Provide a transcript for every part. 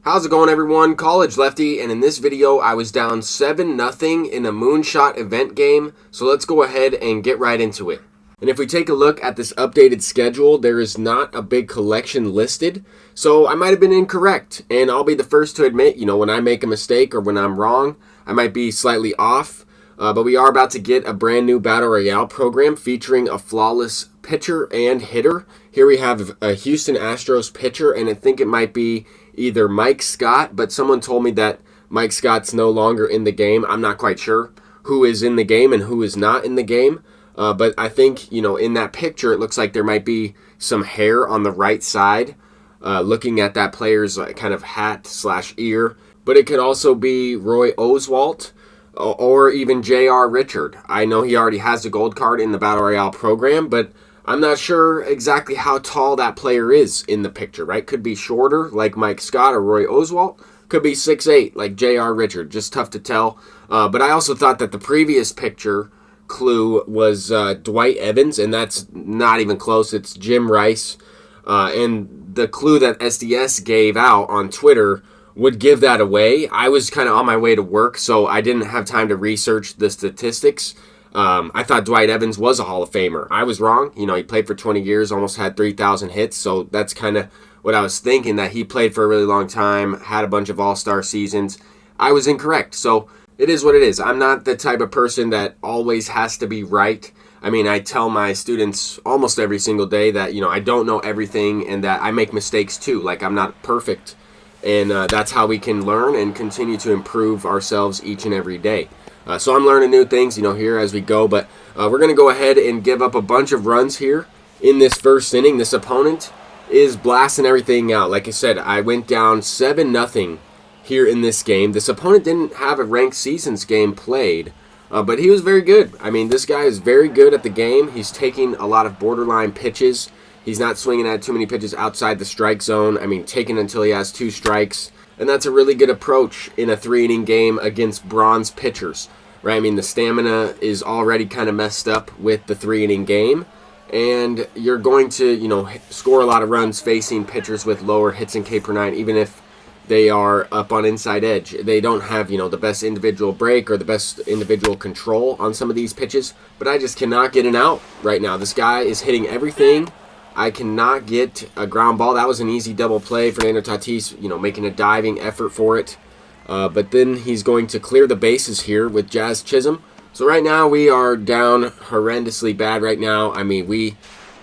How's it going, everyone? College Lefty, and in this video I was down 7-0 in a Moonshot event game, so let's go ahead and get right into it. And if we take a look at this updated schedule, there is not a big collection listed, so I might have been incorrect, and I'll be the first to admit, when I make a mistake or when I'm wrong, I might be slightly off, but we are about to get a brand new Battle Royale program featuring a flawless pitcher and hitter. Here we have a Houston Astros pitcher, and I think it might be either Mike Scott, but someone told me that Mike Scott's no longer in the game. I'm not quite sure who is in the game and who is not in the game, but I think, in that picture, it looks like there might be some hair on the right side, looking at that player's kind of hat/ear, but it could also be Roy Oswalt or even J.R. Richard. I know he already has a gold card in the Battle Royale program, but I'm not sure exactly how tall that player is in the picture, right? Could be shorter, like Mike Scott or Roy Oswalt. Could be 6'8", like J.R. Richard. Just tough to tell. But I also thought that the previous picture clue was Dwight Evans, and that's not even close. It's Jim Rice. And the clue that SDS gave out on Twitter would give that away. I was kind of on my way to work, so I didn't have time to research the statistics. I thought Dwight Evans was a Hall of Famer. I was wrong. He played for 20 years, almost had 3,000 hits. So that's kind of what I was thinking, that he played for a really long time, had a bunch of all-star seasons. I was incorrect. So it is what it is. I'm not the type of person that always has to be right. I mean, I tell my students almost every single day that, I don't know everything and that I make mistakes too. Like, I'm not perfect. And that's how we can learn and continue to improve ourselves each and every day. So I'm learning new things, here as we go. But we're going to go ahead and give up a bunch of runs here in this first inning. This opponent is blasting everything out. Like I said, I went down 7-0 here in this game. This opponent didn't have a ranked seasons game played, but he was very good. I mean, this guy is very good at the game. He's taking a lot of borderline pitches. He's not swinging at too many pitches outside the strike zone. I mean, taking until he has 2 strikes. And that's a really good approach in a 3-inning game against bronze pitchers, right? I mean, the stamina is already kind of messed up with the 3-inning game, and you're going to, score a lot of runs facing pitchers with lower hits and K per 9, even if they are up on inside edge. They don't have, the best individual break or the best individual control on some of these pitches, but I just cannot get an out right now. This guy is hitting everything. I cannot get a ground ball. That was an easy double play. Fernando Tatis, making a diving effort for it. But then he's going to clear the bases here with Jazz Chisholm. So right now we are down horrendously bad right now. I mean, we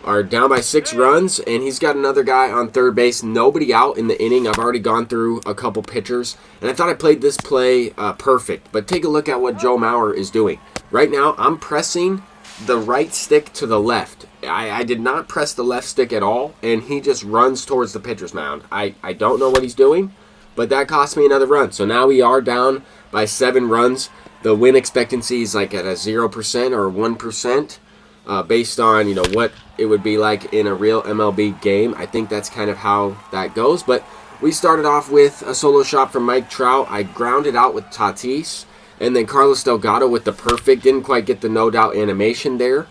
are down by 6 runs, and he's got another guy on third base. Nobody out in the inning. I've already gone through a couple pitchers, and I thought I played this play perfect. But take a look at what Joe Mauer is doing. Right now, I'm pressing the right stick to the left. I did not press the left stick at all, and he just runs towards the pitcher's mound. I don't know what he's doing, but that cost me another run. So now we are down by 7 runs. The win expectancy is like at a 0% or 1%, based on, what it would be like in a real MLB game. I think that's kind of how that goes. But we started off with a solo shot from Mike Trout. I grounded out with Tatis. And then Carlos Delgado with the perfect. Didn't quite get the no-doubt animation there.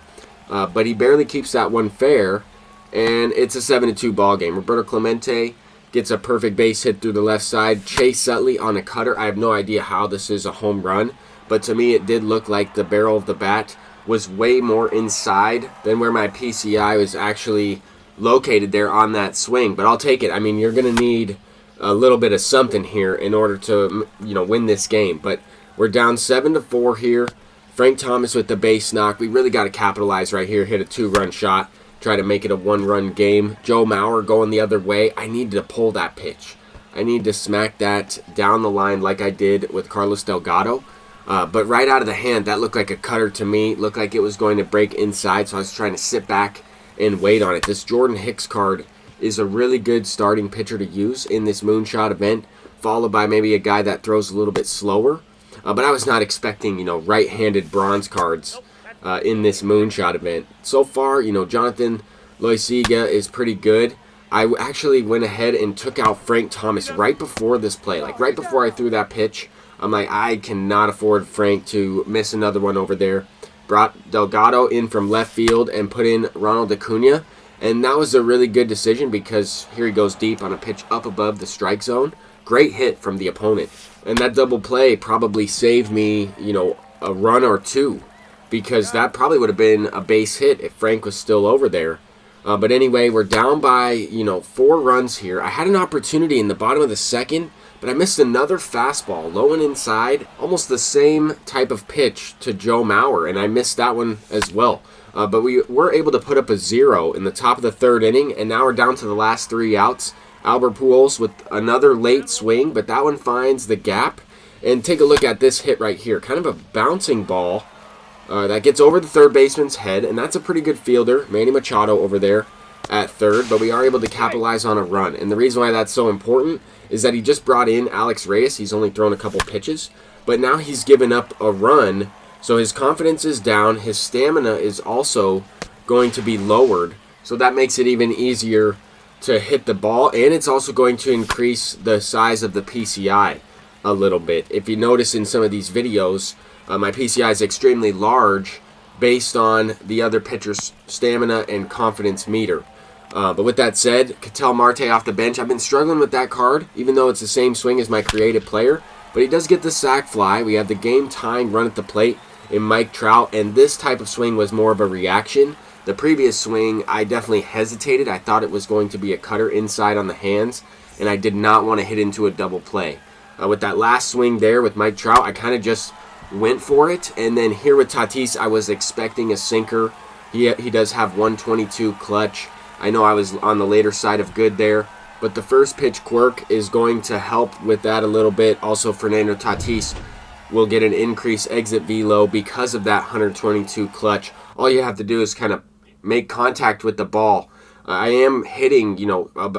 But he barely keeps that one fair. And it's a 7-2 ball game. Roberto Clemente gets a perfect base hit through the left side. Chase Utley on a cutter. I have no idea how this is a home run, but to me it did look like the barrel of the bat was way more inside than where my PCI was actually located there on that swing. But I'll take it. I mean, you're going to need a little bit of something here in order to, win this game. But we're down 7-4 here. Frank Thomas with the base knock. We really got to capitalize right here. Hit a 2-run shot. Try to make it a 1-run game. Joe Mauer going the other way. I need to pull that pitch. I need to smack that down the line like I did with Carlos Delgado. But right out of the hand, that looked like a cutter to me. It looked like it was going to break inside, so I was trying to sit back and wait on it. This Jordan Hicks card is a really good starting pitcher to use in this Moonshot event, followed by maybe a guy that throws a little bit slower. But I was not expecting, right-handed bronze cards in this Moonshot event. So far, Jonathan Loisiga is pretty good. I actually went ahead and took out Frank Thomas right before this play. Like, right before I threw that pitch, I'm like, I cannot afford Frank to miss another one over there. Brought Delgado in from left field and put in Ronald Acuna. And that was a really good decision because here he goes deep on a pitch up above the strike zone. great hit from the opponent. And that double play probably saved me, a run or two, because that probably would have been a base hit if Frank was still over there. But anyway, we're down by, 4 runs here. I had an opportunity in the bottom of the second, but I missed another fastball, low and inside, almost the same type of pitch to Joe Mauer, and I missed that one as well. But we were able to put up a 0 in the top of the 3rd inning, and now we're down to the last 3 outs. Albert Pujols with another late swing, but that one finds the gap. And take a look at this hit right here. Kind of a bouncing ball that gets over the third baseman's head, and that's a pretty good fielder, Manny Machado over there at third, but we are able to capitalize on a run. And the reason why that's so important is that he just brought in Alex Reyes. He's only thrown a couple pitches, but now he's given up a run, so his confidence is down. His stamina is also going to be lowered, so that makes it even easier to hit the ball, and it's also going to increase the size of the PCI a little bit. If you notice in some of these videos, my PCI is extremely large based on the other pitcher's stamina and confidence meter. But with that said, Ketel Marte off the bench. I've been struggling with that card, even though it's the same swing as my creative player. But he does get the sac fly. We have the game-tying run at the plate in Mike Trout, and this type of swing was more of a reaction. The previous swing, I definitely hesitated. I thought it was going to be a cutter inside on the hands, and I did not want to hit into a double play. With that last swing there with Mike Trout, I kind of just went for it. And then here with Tatis, I was expecting a sinker. He does have 122 clutch. I know I was on the later side of good there, but the first pitch quirk is going to help with that a little bit. Also, Fernando Tatis will get an increased exit velo because of that 122 clutch. All you have to do is kind of make contact with the ball. I am hitting,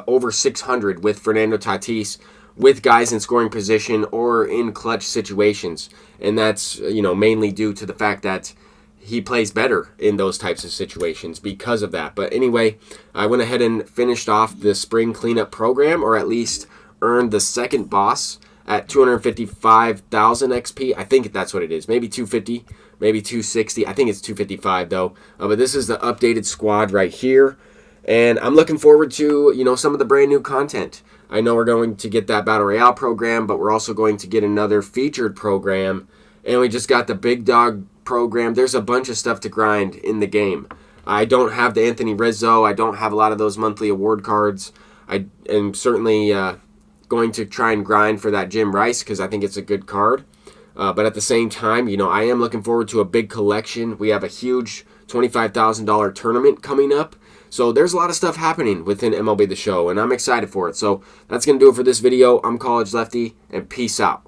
over 600 with Fernando Tatis with guys in scoring position or in clutch situations. And that's, mainly due to the fact that he plays better in those types of situations because of that. But anyway, I went ahead and finished off the spring cleanup program, or at least earned the second boss at 255,000 XP. I think that's what it is. Maybe 250, maybe 260. I think it's 255 though. But this is the updated squad right here. And I'm looking forward to, some of the brand new content. I know we're going to get that Battle Royale program, but we're also going to get another featured program. And we just got the Big Dog program. There's a bunch of stuff to grind in the game. I don't have the Anthony Rizzo. I don't have a lot of those monthly award cards. I am certainly going to try and grind for that Jim Rice because I think it's a good card. But at the same time, I am looking forward to a big collection. We have a huge $25,000 tournament coming up. So there's a lot of stuff happening within MLB The Show, and I'm excited for it. So that's going to do it for this video. I'm College Lefty, and peace out.